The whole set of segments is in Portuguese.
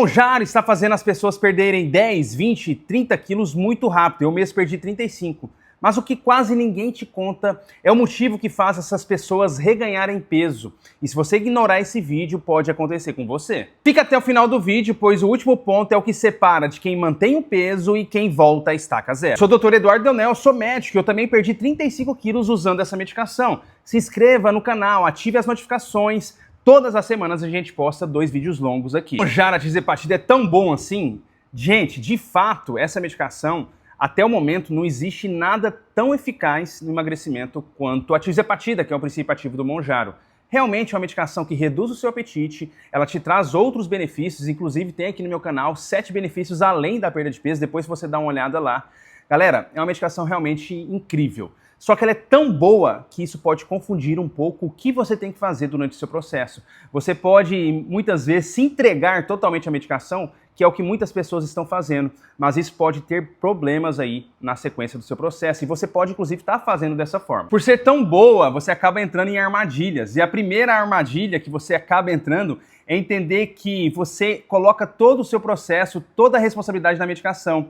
O Mounjaro está fazendo as pessoas perderem 10, 20, 30 quilos muito rápido. Eu mesmo perdi 35. Mas o que quase ninguém te conta é o motivo que faz essas pessoas reganharem peso. E se você ignorar esse vídeo, pode acontecer com você. Fica até o final do vídeo, pois o último ponto é o que separa de quem mantém o peso e quem volta à estaca zero. Sou o Dr. Eduardo Deonel, sou médico e eu também perdi 35 quilos usando essa medicação. Se inscreva no canal, ative as notificações. Todas as semanas a gente posta 2 vídeos longos aqui. O Mounjaro Atizepatida é tão bom assim? Gente, de fato, essa medicação, até o momento, não existe nada tão eficaz no emagrecimento quanto a Atizepatida, que é o princípio ativo do Mounjaro. Realmente é uma medicação que reduz o seu apetite, ela te traz outros benefícios, inclusive tem aqui no meu canal 7 benefícios além da perda de peso, depois você dá uma olhada lá. Galera, é uma medicação realmente incrível. Só que ela é tão boa que isso pode confundir um pouco o que você tem que fazer durante o seu processo. Você pode, muitas vezes, se entregar totalmente à medicação, que é o que muitas pessoas estão fazendo, mas isso pode ter problemas aí na sequência do seu processo, e você pode, inclusive, estar fazendo dessa forma. Por ser tão boa, você acaba entrando em armadilhas, e a primeira armadilha que você acaba entrando é entender que você coloca todo o seu processo, toda a responsabilidade na medicação.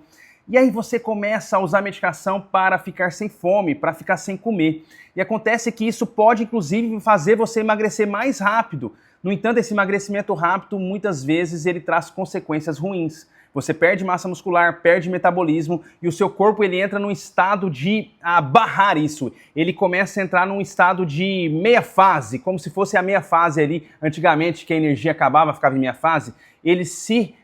E aí você começa a usar a medicação para ficar sem fome, para ficar sem comer. E acontece que isso pode, inclusive, fazer você emagrecer mais rápido. No entanto, esse emagrecimento rápido, muitas vezes, ele traz consequências ruins. Você perde massa muscular, perde metabolismo e o seu corpo ele entra num estado de barrar isso. Ele começa a entrar num estado de meia fase, como se fosse a meia fase ali, antigamente, que a energia acabava, ficava em meia fase. Ele se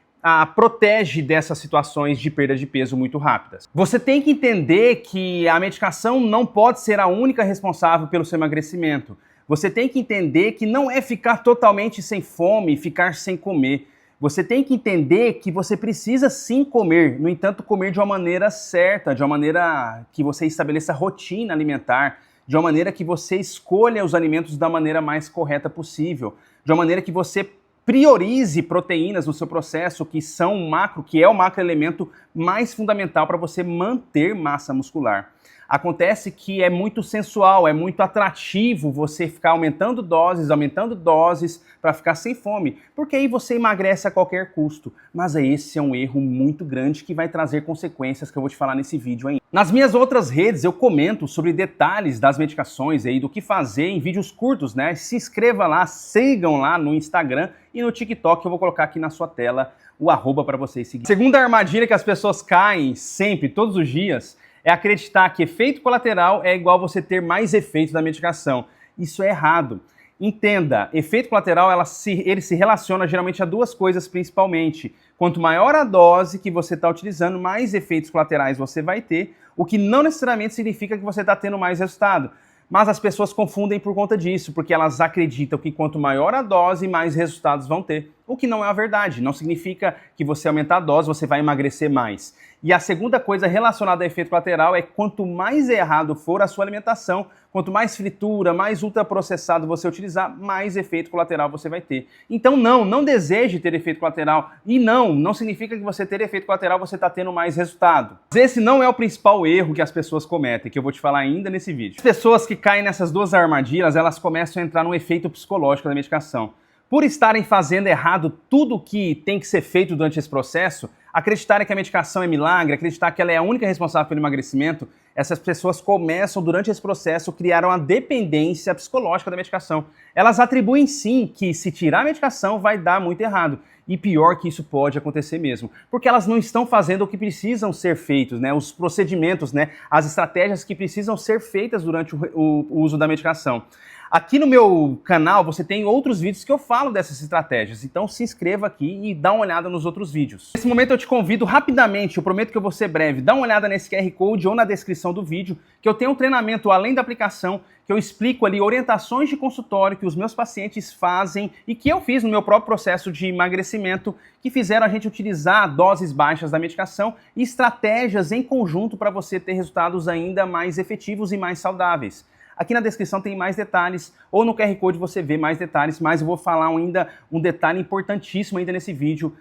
protege dessas situações de perda de peso muito rápidas. Você tem que entender que a medicação não pode ser a única responsável pelo seu emagrecimento. Você tem que entender que não é ficar totalmente sem fome, ficar sem comer. Você tem que entender que você precisa sim comer, no entanto, comer de uma maneira certa, de uma maneira que você estabeleça rotina alimentar, de uma maneira que você escolha os alimentos da maneira mais correta possível, de uma maneira que você priorize proteínas no seu processo, que é o macroelemento mais fundamental para você manter massa muscular. Acontece que é muito sensual, é muito atrativo você ficar aumentando doses para ficar sem fome, porque aí você emagrece a qualquer custo. Mas esse é um erro muito grande que vai trazer consequências que eu vou te falar nesse vídeo ainda. Nas minhas outras redes eu comento sobre detalhes das medicações aí, do que fazer em vídeos curtos, né? Se inscreva lá, sigam lá no Instagram e no TikTok, eu vou colocar aqui na sua tela o @ para vocês seguirem. Segunda armadilha que as pessoas caem sempre, todos os dias, é acreditar que efeito colateral é igual você ter mais efeitos da medicação. Isso é errado. Entenda, efeito colateral ele se relaciona geralmente a 2 coisas principalmente. Quanto maior a dose que você está utilizando, mais efeitos colaterais você vai ter, o que não necessariamente significa que você está tendo mais resultado. Mas as pessoas confundem por conta disso, porque elas acreditam que quanto maior a dose, mais resultados vão ter. O que não é a verdade. Não significa que você aumentar a dose, você vai emagrecer mais. E a segunda coisa relacionada a efeito colateral é quanto mais errado for a sua alimentação, quanto mais fritura, mais ultraprocessado você utilizar, mais efeito colateral você vai ter. Então não deseje ter efeito colateral. E não significa que você ter efeito colateral você está tendo mais resultado. Mas esse não é o principal erro que as pessoas cometem, que eu vou te falar ainda nesse vídeo. As pessoas que caem nessas 2 armadilhas, elas começam a entrar no efeito psicológico da medicação. Por estarem fazendo errado tudo o que tem que ser feito durante esse processo, acreditarem que a medicação é milagre, acreditar que ela é a única responsável pelo emagrecimento, essas pessoas começam, durante esse processo, a criar uma dependência psicológica da medicação. Elas atribuem sim que se tirar a medicação vai dar muito errado. E pior que isso pode acontecer mesmo, porque elas não estão fazendo o que precisam ser feitos, né? Os procedimentos, né? As estratégias que precisam ser feitas durante o uso da medicação. Aqui no meu canal você tem outros vídeos que eu falo dessas estratégias, então se inscreva aqui e dá uma olhada nos outros vídeos. Nesse momento eu te convido rapidamente, eu prometo que eu vou ser breve, dá uma olhada nesse QR Code ou na descrição do vídeo, que eu tenho um treinamento além da aplicação, que eu explico ali orientações de consultório que os meus pacientes fazem e que eu fiz no meu próprio processo de emagrecimento, que fizeram a gente utilizar doses baixas da medicação e estratégias em conjunto para você ter resultados ainda mais efetivos e mais saudáveis. Aqui na descrição tem mais detalhes, ou no QR Code você vê mais detalhes, mas eu vou falar ainda um detalhe importantíssimo ainda nesse vídeo,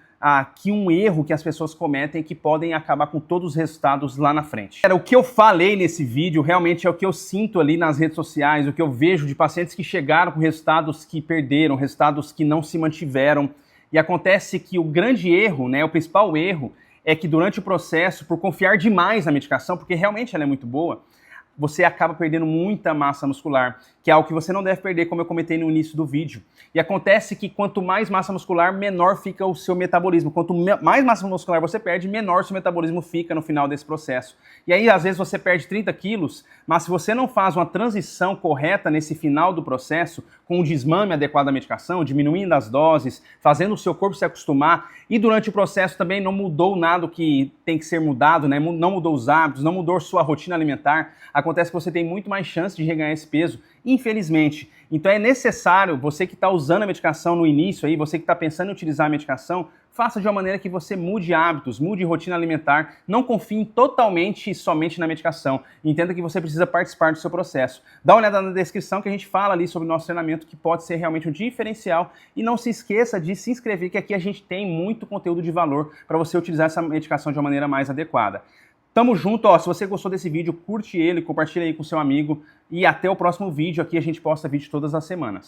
que um erro que as pessoas cometem que podem acabar com todos os resultados lá na frente. O que eu falei nesse vídeo realmente é o que eu sinto ali nas redes sociais, o que eu vejo de pacientes que chegaram com resultados que perderam, resultados que não se mantiveram. E acontece que o grande erro, né, o principal erro, é que durante o processo, por confiar demais na medicação, porque realmente ela é muito boa, você acaba perdendo muita massa muscular, que é algo que você não deve perder, como eu comentei no início do vídeo. E acontece que quanto mais massa muscular, menor fica o seu metabolismo. Quanto mais massa muscular você perde, menor seu metabolismo fica no final desse processo. E aí, às vezes, você perde 30 quilos, mas se você não faz uma transição correta nesse final do processo, com o desmame adequado da medicação, diminuindo as doses, fazendo o seu corpo se acostumar, e durante o processo também não mudou nada que tem que ser mudado, né? Não mudou os hábitos, não mudou sua rotina alimentar, acontece que você tem muito mais chance de reganhar esse peso, infelizmente. Então é necessário, você que está usando a medicação no início, aí, você que está pensando em utilizar a medicação, faça de uma maneira que você mude hábitos, mude rotina alimentar, não confie totalmente e somente na medicação. Entenda que você precisa participar do seu processo. Dá uma olhada na descrição que a gente fala ali sobre o nosso treinamento, que pode ser realmente um diferencial. E não se esqueça de se inscrever, que aqui a gente tem muito conteúdo de valor para você utilizar essa medicação de uma maneira mais adequada. Tamo junto, ó. Se você gostou desse vídeo, curte ele, compartilha aí com seu amigo e até o próximo vídeo. Aqui a gente posta vídeo todas as semanas.